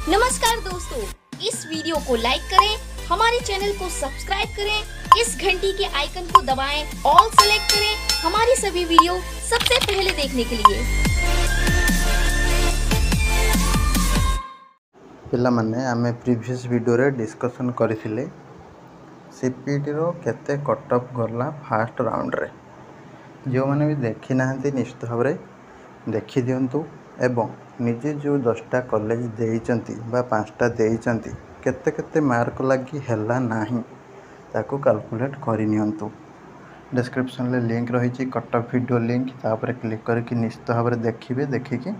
नमस्कार दोस्तों, इस वीडियो को लाइक करें, हमारे चैनल को सब्सक्राइब करें, इस घंटी के आइकन को दबाएं, ऑल सेलेक्ट करें हमारी सभी वीडियो सबसे पहले देखने के लिए। पिला माने आमे प्रीवियस वीडियो रे डिस्कशन करथिले सीपीटी रो केते कट ऑफ गला फर्स्ट राउंड रे। जो माने भी देखि नाहंती निश्चित भाव रे देखि दियंतु एवं निजे जो 10टा कॉलेज देइचंती बा 5टा देइचंती केते केते मार्क लागी हैला नाही ताको कैलकुलेट करि नियंतु। डिस्क्रिप्शन ले लिंक रही छि कट ऑफ वीडियो लिंक तापर क्लिक करके निश्चित भाव रे देखिबे। देखिकि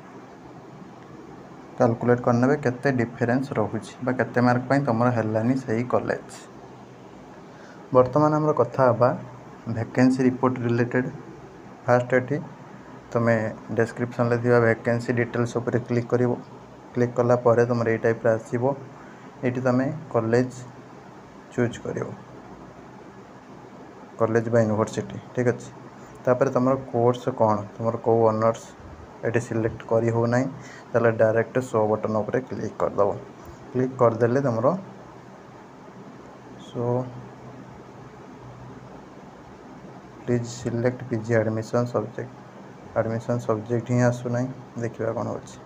कैलकुलेट करने केते डिफरेंस रोची बा केते मार्क पई तमरो हेलानी सही कॉलेज। वर्तमान हमर कथा बा वैकेंसी रिपोर्ट रिलेटेड। फास्ट एठी तमे डिस्क्रिप्शन ले दिबा वैकेंसी डिटेल्स ऊपर क्लिक करिवो। क्लिक कला परे तमर ए टाइप रे आसीबो। एठी तमे कॉलेज चूज करिवो, कॉलेज बा यूनिवर्सिटी। ठीक अछि। तापर तमर कोर्स कोन, तमर को ऑनर्स एटी सिलेक्ट करी हो नाही ताले डायरेक्ट शो बटन ऊपर क्लिक कर दबो। क्लिक कर देले तमरो so please select PG admission subject. Admission subject ही आसु नाही, देखिबा कोन होछि।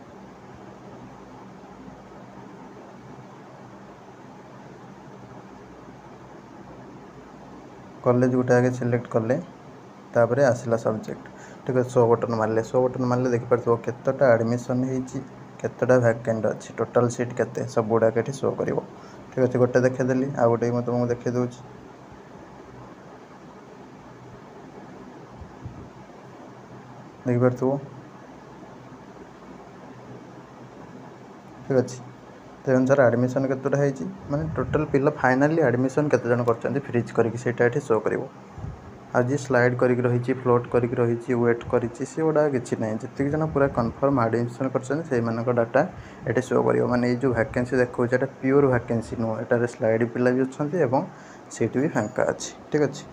कॉलेज गुटे आगे सिलेक्ट कले तापर आसला सब्जेक्ट। ठीक है। शो बटन मारले देखि परथो केतटा एडमिशन हेछि, केतटा वैकेंट अछि, टोटल सीट केते सब गुडा केठी शो करिवो। ठीक अछि। गोटे देखे देली आ गोटे म तुमको देखे दोछि। देखि परथो। ठीक अछि। ते अनुसार एडमिशन केतटा हेछि माने टोटल पिला फाइनली एडमिशन केते जन करचंती फ्रीज करके सेटा एठी शो करिवो। आज स्लाइड करके रही, फ्लोट करके रही, वेट करी से गुड़ा किसी ना जी जन पूरा कन्फर्म एडमिशन कर डाटा ये शो कर माने जो वैकेंसी देखो प्योर वैकेंसी नुह एटार स्लाइड पिला भी अच्छा सीट भी फांका अच्छी। ठीक अच्छे।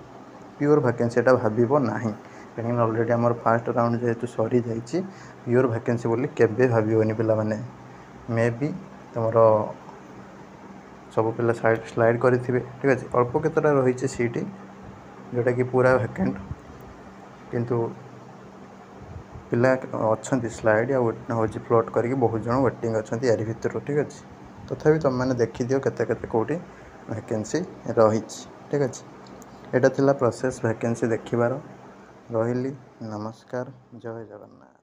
प्योर वैकेंसी एटा भाव ना कहीं अलरेडी आम फास्ट राउंड जेहेतु सरी जाइए प्योर वैकेंसी बोली केबे भावनी पिला माने मे बी तुम सब पिला स्लाइड करेंगे। ठीक अच्छे। अल्प केतटा रही सीट जोटा कि पूरा वैकेंट किंतु पिला अच्छा स्लाइड या हूँ फ्लोट करके बहुत जन वेटिंग अच्छा यारी भितर। ठीक अच्छे। तथापि तुम मैंने देखी दियो केते केते कोटी वैकेंसी रही। ठीक अच्छे। यहाँ प्रोसेस वैकेंसी देखिबार। रही। नमस्कार। जय जगन्नाथ।